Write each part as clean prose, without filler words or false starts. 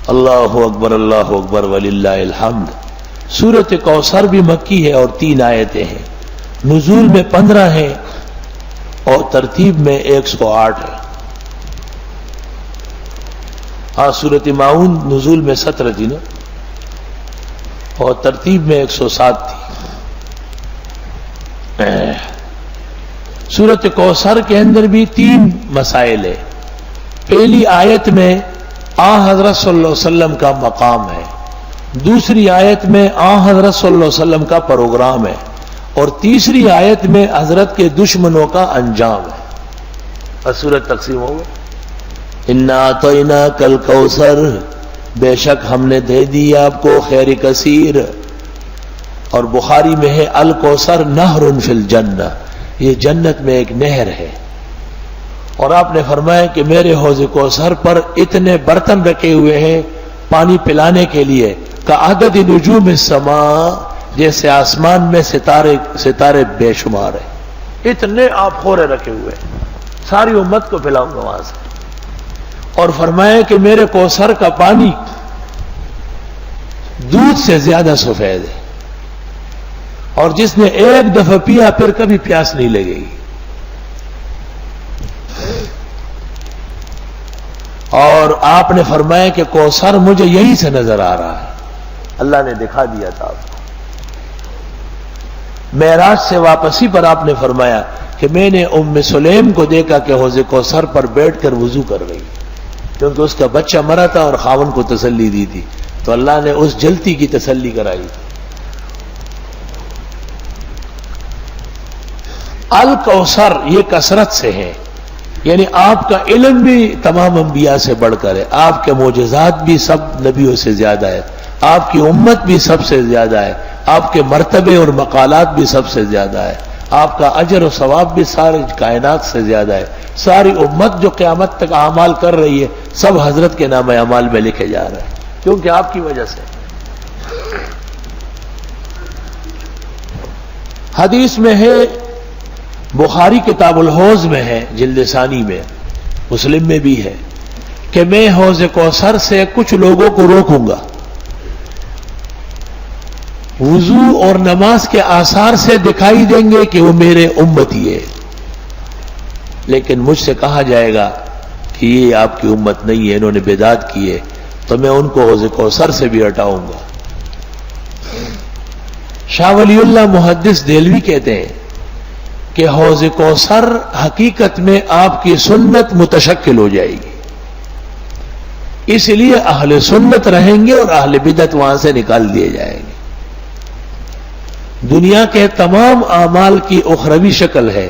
اللہ اکبر وللہ الحمد۔ سورۃ کوثر بھی مکی ہے اور 3 آیتیں ہیں، نزول میں 15 ہیں اور ترتیب میں 108 ہے۔ سورۃ ماؤن نزول میں 17 تھی نا اور ترتیب میں 107 تھی۔ سورۃ کوثر کے اندر بھی 3 مسائل ہیں۔ پہلی آیت میں حضرت صلی اللہ علیہ وسلم کا مقام ہے، دوسری آیت میں حضرت صلی اللہ علیہ وسلم کا پروگرام ہے، اور تیسری آیت میں حضرت کے دشمنوں کا انجام ہے۔ اور سورت تقسیم ہو گئی، انا اعطیناک الکوثر، بے شک ہم نے دے دی آپ کو خیر کثیر۔ اور بخاری میں ہے الکوثر نہر فی الجنہ، یہ جنت میں ایک نہر ہے۔ اور آپ نے فرمایا کہ میرے حوض کوثر پر اتنے برتن رکھے ہوئے ہیں پانی پلانے کے لیے، کعدد نجوم السماء، جیسے آسمان میں ستارے بے شمار ہیں، اتنے آپ خورے رکھے ہوئے ہیں، ساری امت کو پلاؤں گا وہاں سے۔ اور فرمایا کہ میرے کوثر کا پانی دودھ سے زیادہ سفید ہے، اور جس نے ایک دفعہ پیا پھر کبھی پیاس نہیں لگے گی۔ اور آپ نے فرمایا کہ کوثر مجھے یہیں سے نظر آ رہا ہے، اللہ نے دکھا دیا تھا آپ کو۔ معراج سے واپسی پر آپ نے فرمایا کہ میں نے ام سلیم کو دیکھا کہ حوض کوثر پر بیٹھ کر وضو کر رہی، کیونکہ اس کا بچہ مرا تھا اور خاون کو تسلی دی تھی، تو اللہ نے اس جلتی کی تسلی کرائی تھی۔ الکوثر یہ کثرت سے ہے، یعنی آپ کا علم بھی تمام انبیاء سے بڑھ کر ہے، آپ کے معجزات بھی سب نبیوں سے زیادہ ہے، آپ کی امت بھی سب سے زیادہ ہے، آپ کے مرتبے اور مقالات بھی سب سے زیادہ ہے، آپ کا اجر و ثواب بھی ساری کائنات سے زیادہ ہے۔ ساری امت جو قیامت تک اعمال کر رہی ہے سب حضرت کے نام اعمال میں لکھے جا رہے ہیں، کیونکہ آپ کی وجہ سے۔ حدیث میں ہے، بخاری کتاب الحوض میں ہے جلد ثانی میں، مسلم میں بھی ہے کہ میں حوض کوثر سے کچھ لوگوں کو روکوں گا، وضو اور نماز کے آثار سے دکھائی دیں گے کہ وہ میرے امتی ہے، لیکن مجھ سے کہا جائے گا کہ یہ آپ کی امت نہیں ہے، انہوں نے بدعت کی ہے، تو میں ان کو حوض کوثر سے بھی ہٹاؤں گا۔ شاہ ولی اللہ محدث دہلوی کہتے ہیں کہ حوض کوثر حقیقت میں آپ کی سنت متشکل ہو جائے گی، اس لیے اہل سنت رہیں گے اور اہل بدعت وہاں سے نکال دیے جائیں گے۔ دنیا کے تمام اعمال کی اخروی شکل ہے،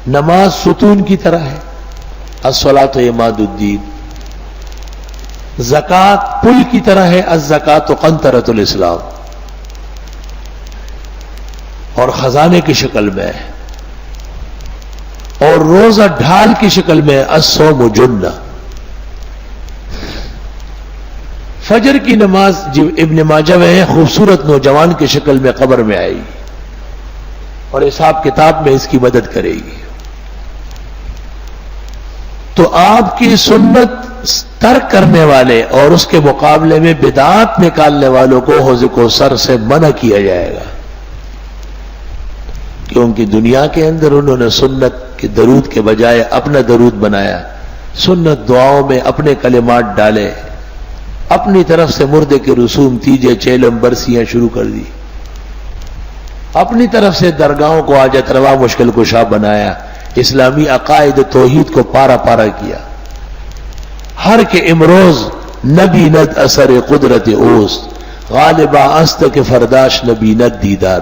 نماز ستون کی طرح ہے، الصلاۃ عماد الدین، زکوٰۃ پل کی طرح ہے، الزکوٰۃ قنطرۃ الاسلام، اور خزانے کی شکل میں ہے، اور روزہ ڈھال کی شکل میں الصوم جنہ۔ فجر کی نماز جو ابن ماجہ میں ہے خوبصورت نوجوان کی شکل میں قبر میں آئے گی اور حساب کتاب میں اس کی مدد کرے گی۔ تو آپ کی سنت ترک کرنے والے اور اس کے مقابلے میں بدعات نکالنے والوں کو حوض کوثر سے منع کیا جائے گا، کیونکہ دنیا کے اندر انہوں نے سنت کے درود کے بجائے اپنا درود بنایا، سنت دعاؤں میں اپنے کلمات ڈالے، اپنی طرف سے مردے کے رسوم تیجے چیلم برسیاں شروع کر دی، اپنی طرف سے درگاہوں کو حاجت روا مشکل کشا بنایا، اسلامی عقائد توحید کو پارا پارا کیا۔ ہر کے امروز نبی ند اثر قدرت اوست، غالبہ است کے فرداش نبی ند دیدار۔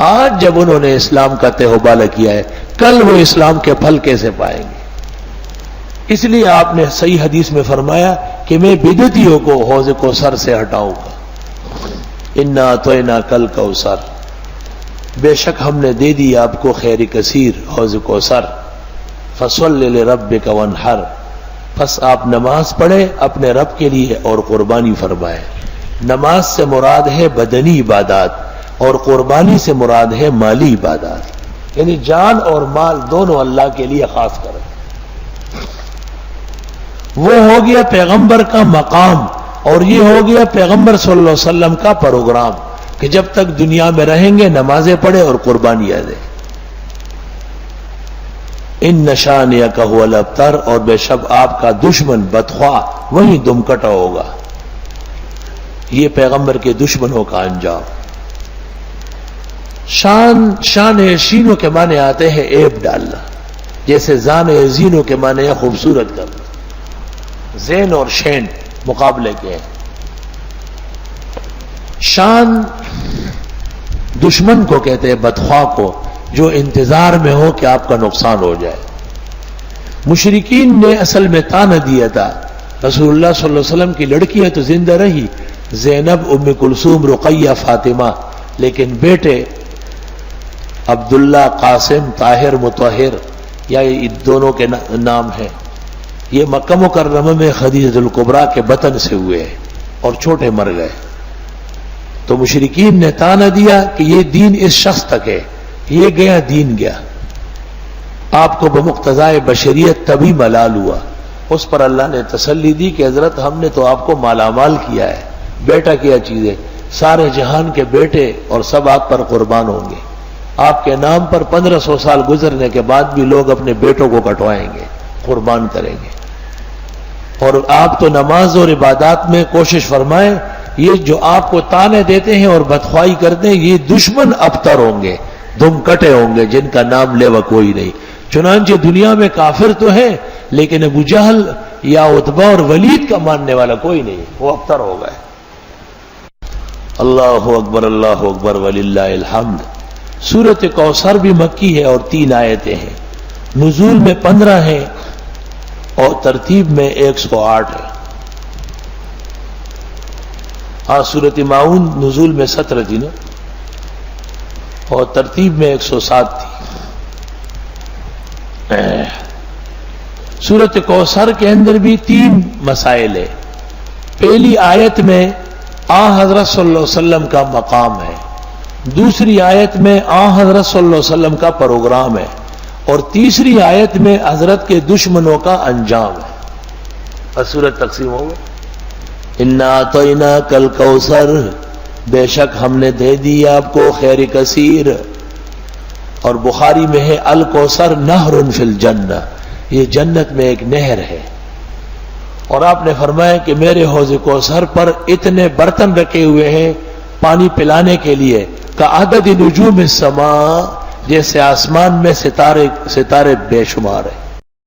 آج جب انہوں نے اسلام کا تہوبالہ کیا ہے، کل وہ اسلام کے پھل کیسے پائیں گے؟ اس لیے آپ نے صحیح حدیث میں فرمایا کہ میں بدعتیوں کو حوض کوثر سے ہٹاؤں گا۔ انا اعطیناک الکوثر، بے شک ہم نے دے دی آپ کو خیر کثیر حوض کوثر، فصل لربک وانحر، پس آپ نماز پڑھیں اپنے رب کے لیے اور قربانی فرمائیں۔ نماز سے مراد ہے بدنی عبادات اور قربانی سے مراد ہے مالی عبادات، یعنی جان اور مال دونوں اللہ کے لیے خاص کریں۔ وہ ہو گیا پیغمبر کا مقام اور یہ ہو گیا پیغمبر صلی اللہ علیہ وسلم کا پروگرام کہ جب تک دنیا میں رہیں گے نمازیں پڑھے اور قربانیاں دیں. ان نشانیک هو الابتر، اور بے شک آپ کا دشمن بدخواہ وہی دم کٹا ہوگا. یہ پیغمبر کے دشمنوں کا انجام. شان شینوں کے معنی آتے ہیں عیب ڈالنا، جیسے زان زینوں کے معنی ہے خوبصورت کرنا. زین اور شین مقابلے کے ہیں. شان دشمن کو کہتے ہیں، بدخواہ کو، جو انتظار میں ہو کہ آپ کا نقصان ہو جائے. مشرکین نے اصل میں تانا دیا تھا، رسول اللہ صلی اللہ علیہ وسلم کی لڑکی ہے تو زندہ رہی، زینب، ام کلثوم، رقیہ، فاطمہ، لیکن بیٹے عبداللہ، قاسم، طاہر، مطہر، یا یہ دونوں کے نام ہیں، یہ مکہ مکرمہ میں خدیجہ الکبریٰ کے بطن سے ہوئے اور چھوٹے مر گئے. تو مشرکین نے تانا دیا کہ یہ دین اس شخص تک ہے، یہ گیا دین گیا. آپ کو بمقتضائے بشریت تبھی ملال ہوا. اس پر اللہ نے تسلی دی کہ حضرت ہم نے تو آپ کو مالا مال کیا ہے، بیٹا کیا چیز ہے، سارے جہان کے بیٹے اور سب آپ پر قربان ہوں گے. آپ کے نام پر 1500 سال گزرنے کے بعد بھی لوگ اپنے بیٹوں کو کٹوائیں گے، قربان کریں گے. اور آپ تو نماز اور عبادات میں کوشش فرمائیں، یہ جو آپ کو تانے دیتے ہیں اور بدخواہی کرتے ہیں یہ دشمن ابتر ہوں گے، دم کٹے ہوں گے، جن کا نام لیوا کوئی نہیں. چنانچہ دنیا میں کافر تو ہے لیکن ابو جہل یا عتبہ اور ولید کا ماننے والا کوئی نہیں، وہ ابتر ہو گئے. اللہ اکبر وللہ الحمد. سورۃ کوثر بھی مکی ہے اور 3 آیتیں ہیں. نزول میں 15 ہیں اور ترتیب میں 108 ہے. سورۃ ماعون نزول میں 17 تھی نا، اور ترتیب میں 107 تھی. سورۃ کوثر کے اندر بھی 3 مسائل ہیں. پہلی آیت میں حضرت صلی اللہ علیہ وسلم کا مقام ہے، دوسری آیت میں حضرت صلی اللہ علیہ وسلم کا پروگرام ہے، اور تیسری آیت میں حضرت کے دشمنوں کا انجام ہے. اور سورت تقسیم ہو گئی. انا اعطیناک الکوثر، بے شک ہم نے دے دی آپ کو خیر کثیر. اور بخاری میں ہے الکوثر نہر فی الجنہ، یہ جنت میں ایک نہر ہے. اور آپ نے فرمایا کہ میرے حوض کوثر پر اتنے برتن رکھے ہوئے ہیں پانی پلانے کے لیے، کعدد نجوم السماء، جیسے آسمان میں ستارے بے شمار ہیں.